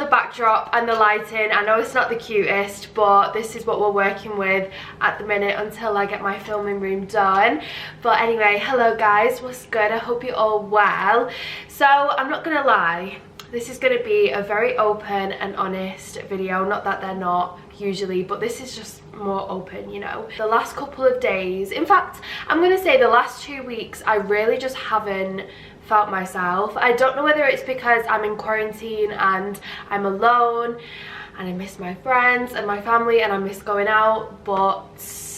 the backdrop and the lighting. I know it's not the cutest, but this is what we're working with at the minute until I get my filming room done. But anyway, hello guys, what's good? I hope you're all well. So I'm not gonna lie, this is going to be a very open and honest video. Not that they're not usually, but this is just more open, you know. The last couple of days, in fact, I'm going to say the last 2 weeks, I really just haven't felt myself. I don't know whether it's because I'm in quarantine and I'm alone and I miss my friends and my family and I miss going out, but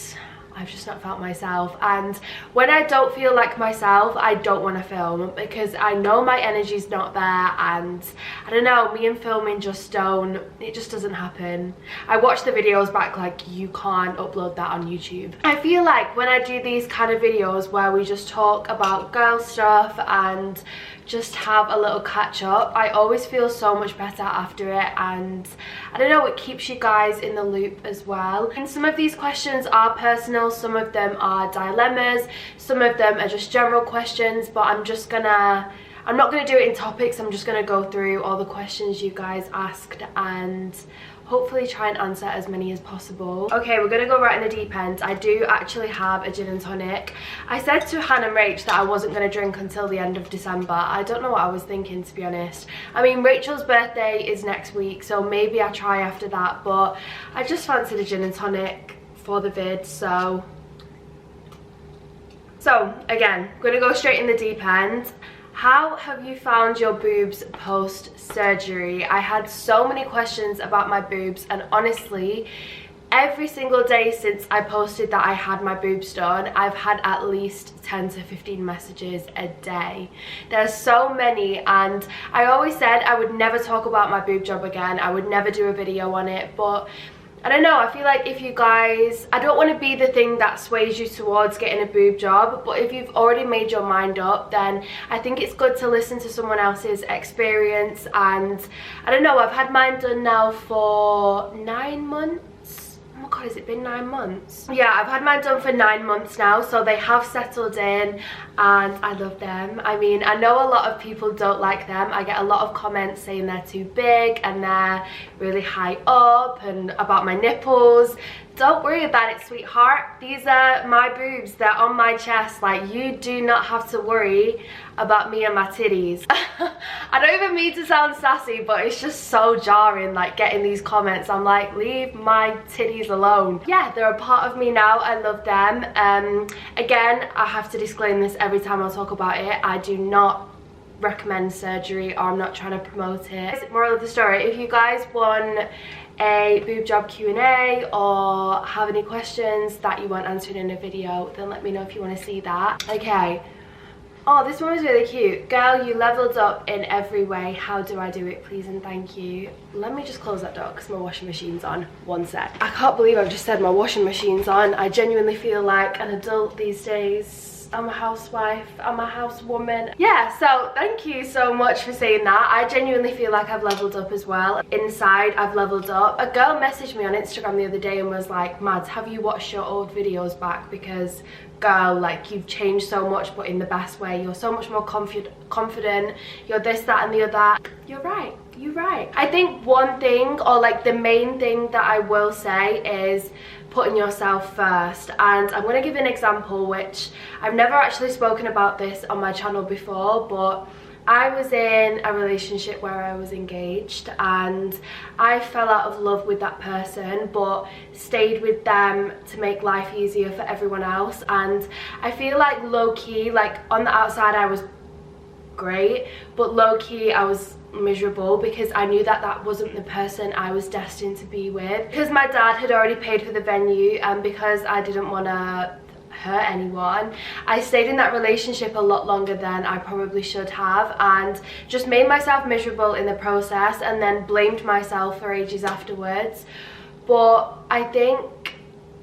I've just not felt myself. And when I don't feel like myself, I don't want to film because I know my energy's not there, and I don't know, me and filming just don't, it just doesn't happen. I watch the videos back, like, you can't upload that on YouTube. I feel like when I do these kind of videos where we just talk about girl stuff and just have a little catch up, I always feel so much better after it, and I don't know, it keeps you guys in the loop as well. And some of these questions are personal, some of them are dilemmas, some of them are just general questions, but I'm not gonna do it in topics. I'm just gonna go through all the questions you guys asked and hopefully try and answer as many as possible. Okay, we're gonna go right in the deep end. I do actually have a gin and tonic. I said to Hannah and Rach that I wasn't gonna drink until the end of December. I don't know what I was thinking, to be honest. I mean, Rachel's birthday is next week, so maybe I try after that, but I just fancied a gin and tonic for the vid, so again, I'm gonna go straight in the deep end. How have you found your boobs post-surgery? I had so many questions about my boobs, and honestly, every single day since I posted that I had my boobs done, I've had at least 10 to 15 messages a day. There's so many, and I always said I would never talk about my boob job again. I would never do a video on it, but I don't know, I feel like if you guys, I don't want to be the thing that sways you towards getting a boob job, but if you've already made your mind up, then I think it's good to listen to someone else's experience. And I don't know, I've had mine done now for 9 months. Oh my god, has it been 9 months? Yeah, I've had mine done for 9 months now, so they have settled in and I love them. I mean, I know a lot of people don't like them. I get a lot of comments saying they're too big and they're really high up and about my nipples. Don't worry about it, sweetheart. These are my boobs, they're on my chest. Like, you do not have to worry about me and my titties. I don't even mean to sound sassy, but it's just so jarring, like, getting these comments. I'm like, leave my titties alone. Yeah, they're a part of me now. I love them. Again, I have to disclaim this every time I talk about it. I do not recommend surgery, or I'm not trying to promote it. Moral of the story, if you guys want a boob job Q&A or have any questions that you want answered in a video, then let me know if you want to see that. Okay. Oh, this one was really cute. Girl, you leveled up in every way. How do I do it, please and thank you? Let me just close that door because my washing machine's on. One sec. I can't believe I've just said my washing machine's on. I genuinely feel like an adult these days. I'm a housewife, I'm a housewoman. Yeah, so thank you so much for saying that. I genuinely feel like I've leveled up as well. Inside, I've leveled up. A girl messaged me on Instagram the other day and was like, Mads, have you watched your old videos back? Because girl, like, you've changed so much, but in the best way. You're so much more confident. You're this, that and the other. You're right. You're right. I think one thing, or like the main thing that I will say, is putting yourself first. And I'm going to give an example, which I've never actually spoken about this on my channel before, but I was in a relationship where I was engaged and I fell out of love with that person, but stayed with them to make life easier for everyone else. And I feel like low-key, like on the outside I was great, but low-key I was miserable because I knew that that wasn't the person I was destined to be with. Because my dad had already paid for the venue and because I didn't want to hurt anyone, I stayed in that relationship a lot longer than I probably should have, and just made myself miserable in the process and then blamed myself for ages afterwards. But I think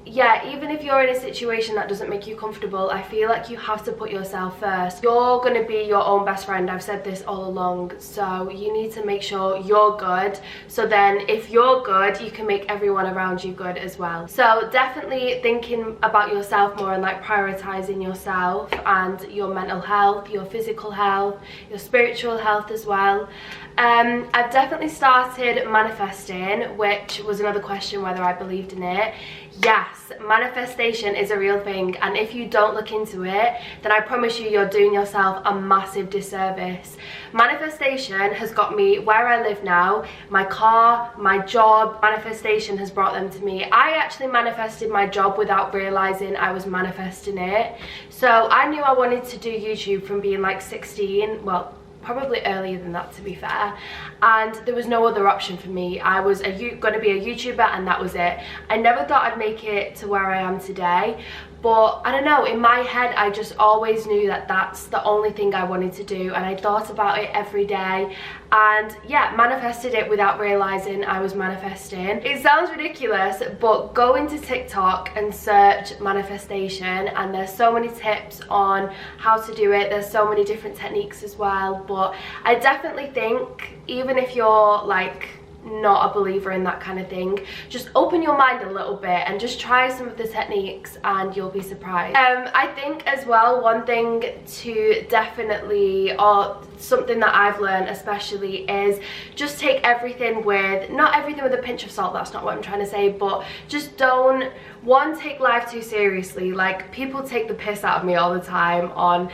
yeah, even if you're in a situation that doesn't make you comfortable, I feel like you have to put yourself first. You're going to be your own best friend. I've said this all along. So you need to make sure you're good. So then if you're good, you can make everyone around you good as well. So definitely thinking about yourself more and like prioritizing yourself and your mental health, your physical health, your spiritual health as well. I've definitely started manifesting, which was another question whether I believed in it. Yes, manifestation is a real thing, and if you don't look into it, then I promise you, you're doing yourself a massive disservice. Manifestation has got me where I live now, my car, my job. Manifestation has brought them to me. I actually manifested my job without realizing I was manifesting it. So I knew I wanted to do YouTube from being like 16, well, probably earlier than that, to be fair, and there was no other option for me. I was going to be a YouTuber, and that was it. I never thought I'd make it to where I am today, but I don't know, in my head I just always knew that that's the only thing I wanted to do, and I thought about it every day, and yeah, manifested it without realizing I was manifesting. It sounds ridiculous, but go into TikTok and search manifestation, and there's so many tips on how to do it. There's so many different techniques as well, but I definitely think even if you're like not a believer in that kind of thing, just open your mind a little bit and just try some of the techniques and you'll be surprised. I think as well, one thing to definitely, or something that I've learned especially, is just take everything with, not everything with a pinch of salt, that's not what I'm trying to say, but just don't, one, take life too seriously. Like, people take the piss out of me all the time on,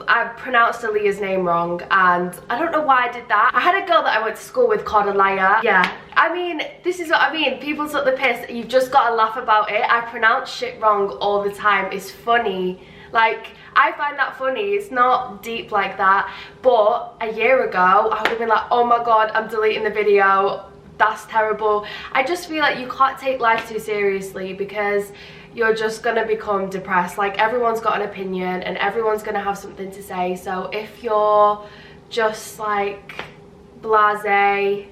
I pronounced Aaliyah's name wrong, and I don't know why I did that. I had a girl that I went to school with called Aliyah. Yeah, I mean, this is what I mean. People took the piss. You've just got to laugh about it. I pronounce shit wrong all the time. It's funny. Like, I find that funny. It's not deep like that. But a year ago, I would have been like, oh my god, I'm deleting the video. That's terrible. I just feel like you can't take life too seriously, because you're just gonna become depressed. Like, everyone's got an opinion and everyone's gonna have something to say. So if you're just like blasé,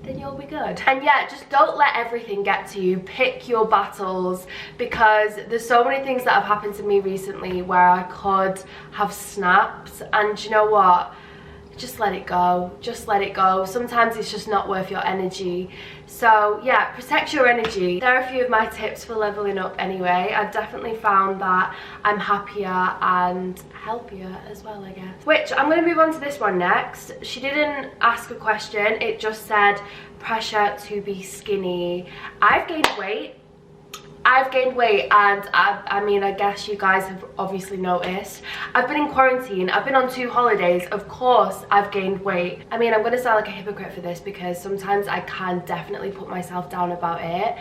then you'll be good. And yeah, just don't let everything get to you. Pick your battles, because there's so many things that have happened to me recently where I could have snapped, and you know what, just let it go. Just let it go. Sometimes it's just not worth your energy. So yeah, protect your energy. There are a few of my tips for leveling up anyway. I've definitely found that I'm happier and healthier as well, I guess. Which, I'm going to move on to this one next. She didn't ask a question, it just said pressure to be skinny. I've gained weight, and I mean, I guess you guys have obviously noticed. I've been in quarantine, I've been on 2 holidays, of course I've gained weight. I mean, I'm gonna sound like a hypocrite for this, because sometimes I can definitely put myself down about it,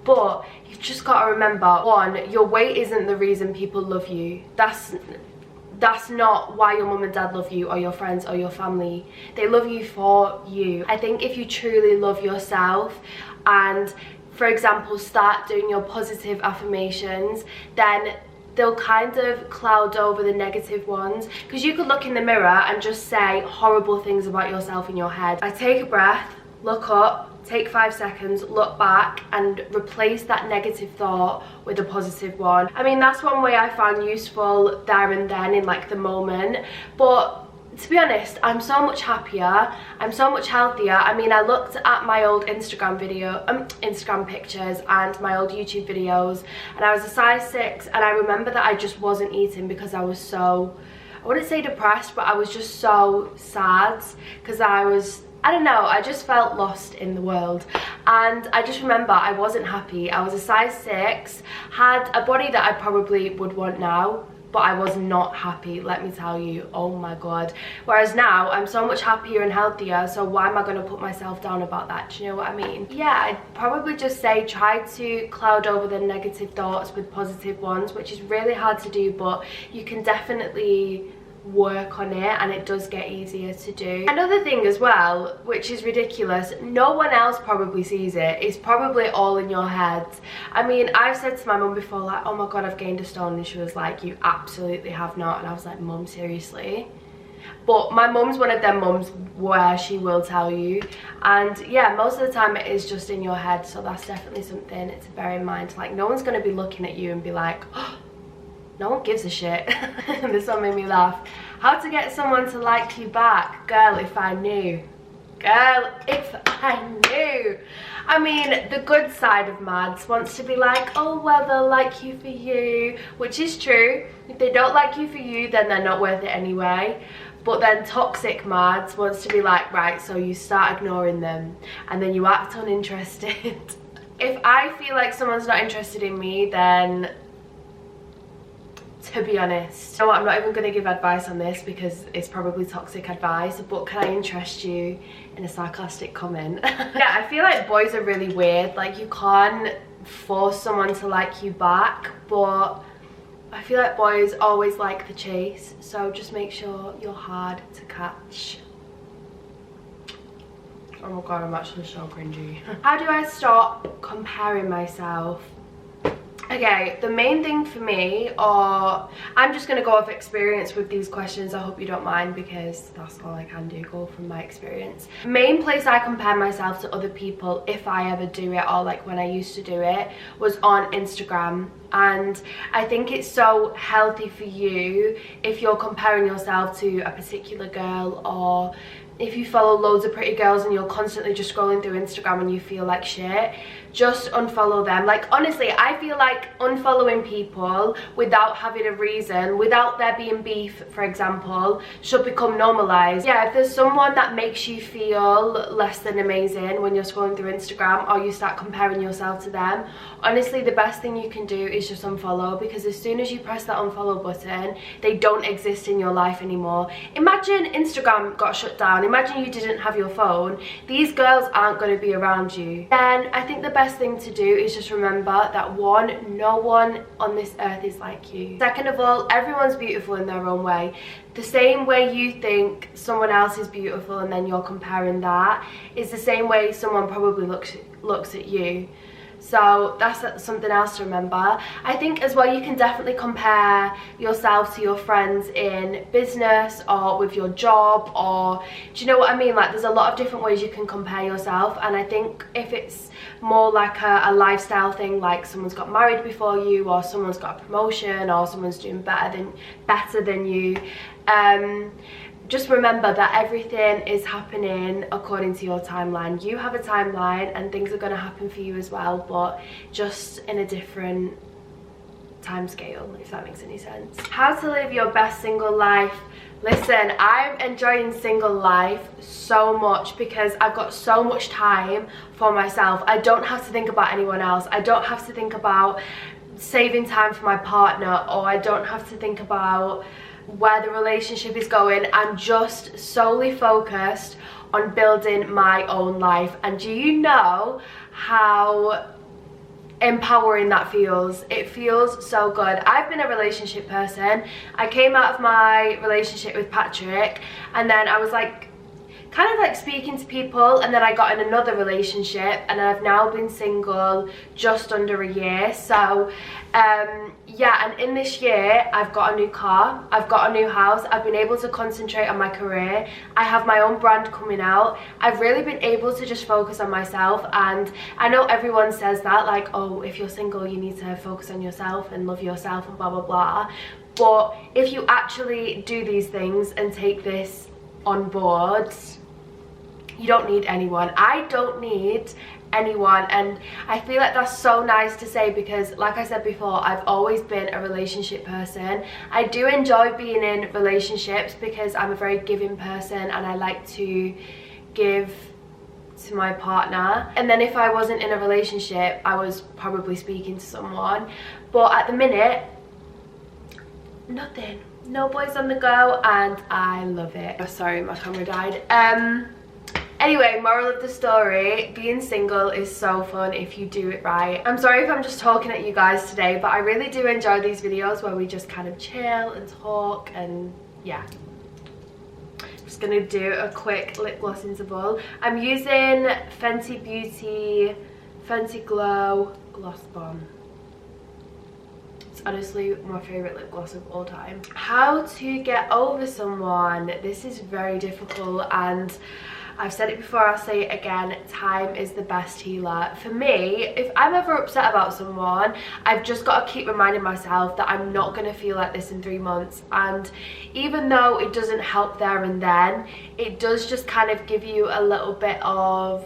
but you've just got to remember, one, your weight isn't the reason people love you. That's not why your mum and dad love you, or your friends, or your family. They love you for you. I think if you truly love yourself and, for example, start doing your positive affirmations, then they'll kind of cloud over the negative ones. Because you could look in the mirror and just say horrible things about yourself in your head. I take a breath, look up, take 5 seconds, look back, and replace that negative thought with a positive one. I mean, that's one way I found useful there and then, in like the moment. But to be honest, I'm so much happier, I'm so much healthier. I mean, I looked at my old Instagram pictures and my old YouTube videos, and I was a size 6, and I remember that I just wasn't eating because I was so, I wouldn't say depressed, but I was just so sad, because I don't know, I just felt lost in the world. And I just remember I wasn't happy. I was a size 6, had a body that I probably would want now, but I was not happy, let me tell you. Oh my god. Whereas now I'm so much happier and healthier, so why am I going to put myself down about that? Do you know what I mean? Yeah, I'd probably just say try to cloud over the negative thoughts with positive ones, which is really hard to do, but you can definitely work on it, and it does get easier to do. Another thing as well, which is ridiculous, no one else probably sees it. It's probably all in your head. I mean, I've said to my mum before, like, oh my god, I've gained a stone, and she was like, you absolutely have not. And I was like, Mum, seriously? But my mum's one of them mums where she will tell you, and yeah, most of the time it is just in your head. So that's definitely something to bear in mind. Like, no one's going to be looking at you and be like, oh, no one gives a shit. This one made me laugh. How to get someone to like you back? Girl, if I knew. Girl, if I knew. I mean, the good side of Mads wants to be like, oh, well, they'll like you for you, which is true. If they don't like you for you, then they're not worth it anyway. But then toxic Mads wants to be like, right, so you start ignoring them and then you act uninterested. If I feel like someone's not interested in me, then, to be honest, you know what, I'm not even going to give advice on this because it's probably toxic advice, but can I interest you in a sarcastic comment? Yeah, I feel like boys are really weird. Like, you can't force someone to like you back, but I feel like boys always like the chase, so just make sure you're hard to catch. Oh my god, I'm actually so cringy. How do I stop comparing myself? Okay, the main thing for me, or I'm just going to go off experience with these questions, I hope you don't mind, because that's all I can do, go from my experience. Main place I compare myself to other people, if I ever do it, or like when I used to do it, was on Instagram. And I think it's so healthy for you if you're comparing yourself to a particular girl, or if you follow loads of pretty girls and you're constantly just scrolling through Instagram and you feel like shit, just unfollow them. Like, honestly, I feel like unfollowing people without having a reason, without there being beef, for example, should become normalized. Yeah, if there's someone that makes you feel less than amazing when you're scrolling through Instagram, or you start comparing yourself to them, honestly, the best thing you can do is just unfollow, because as soon as you press that unfollow button, they don't exist in your life anymore. Imagine Instagram got shut down. Imagine you didn't have your phone. These girls aren't going to be around you. Then I think the best thing to do is just remember that, one, no one on this earth is like you. Second of all, everyone's beautiful in their own way. The same way you think someone else is beautiful and then you're comparing that, is the same way someone probably looks at you. So that's something else to remember. I think as well, you can definitely compare yourself to your friends in business or with your job, or do you know what I mean? Like, there's a lot of different ways you can compare yourself, and I think if it's more like a lifestyle thing, like someone's got married before you, or someone's got a promotion, or someone's doing better than you, just remember that everything is happening according to your timeline. You have a timeline and things are going to happen for you as well, but just in a different time scale, if that makes any sense. How to live your best single life. Listen, I'm enjoying single life so much because I've got so much time for myself. I don't have to think about anyone else. I don't have to think about saving time for my partner, or I don't have to think about where the relationship is going. I'm just solely focused on building my own life. And do you know how empowering that feels? It feels so good. I've been a relationship person. I came out of my relationship with Patrick, and then I was like kind of like speaking to people, and then I got in another relationship, and I've now been single just under a year. So yeah, and in this year I've got a new car, I've got a new house, I've been able to concentrate on my career, I have my own brand coming out. I've really been able to just focus on myself. And I know everyone says that, like, oh, if you're single you need to focus on yourself and love yourself and blah blah blah, but if you actually do these things and take this on board, you don't need anyone. I don't need anyone, and I feel like that's so nice to say, because like I said before, I've always been a relationship person. I do enjoy being in relationships because I'm a very giving person and I like to give to my partner. And then if I wasn't in a relationship, I was probably speaking to someone, but at the minute, nothing. No boys on the go, and I love it. Oh, sorry, my camera died. Anyway, moral of the story, being single is so fun if you do it right. I'm sorry if I'm just talking at you guys today, but I really do enjoy these videos where we just kind of chill and talk, and yeah. I'm just gonna do a quick lip gloss interval. I'm using Fenty Beauty Fenty Glow Gloss Bomb. It's honestly my favorite lip gloss of all time. How to get over someone. This is very difficult, and I've said it before, I'll say it again, time is the best healer. For me, if I'm ever upset about someone, I've just got to keep reminding myself that I'm not going to feel like this in 3 months. And even though it doesn't help there and then, it does just kind of give you a little bit of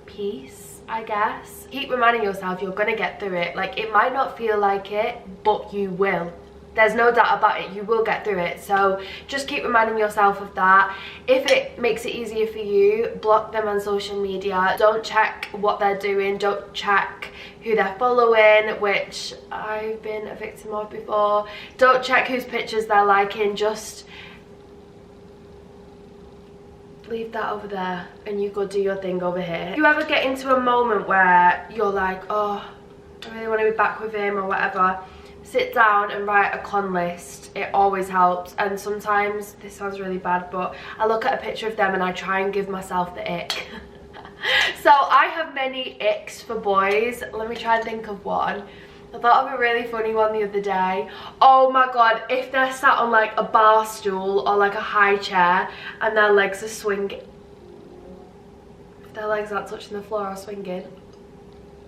peace, I guess. Keep reminding yourself you're going to get through it. Like, it might not feel like it, but you will. There's no doubt about it, you will get through it. So just keep reminding yourself of that. If it makes it easier for you, block them on social media. Don't check what they're doing, don't check who they're following, which I've been a victim of before. Don't check whose pictures they're liking, just leave that over there and you go do your thing over here. If you ever get into a moment where you're like, oh, I really want to be back with him or whatever, sit down and write a con list. It always helps. And sometimes, this sounds really bad, but I look at a picture of them and I try and give myself the ick. So I have many icks for boys. Let me try and think of one. I thought of a really funny one the other day. Oh my god, if they're sat on like a bar stool or like a high chair and their legs are swinging. If their legs aren't touching the floor or swinging.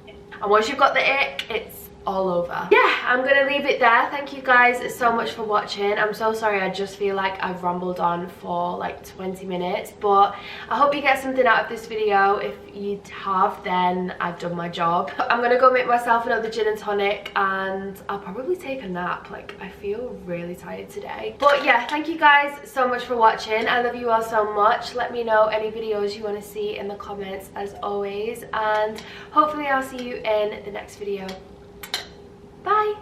And once you've got the ick, it's all over. Yeah, I'm gonna leave it there. Thank you guys so much for watching. I'm so sorry, I just feel like I've rambled on for like 20 minutes, but I hope you get something out of this video. If you have, then I've done my job. I'm gonna go make myself another gin and tonic and I'll probably take a nap. Like, I feel really tired today. But yeah, thank you guys so much for watching. I love you all so much. Let me know any videos you want to see in the comments as always, and hopefully I'll see you in the next video. Bye!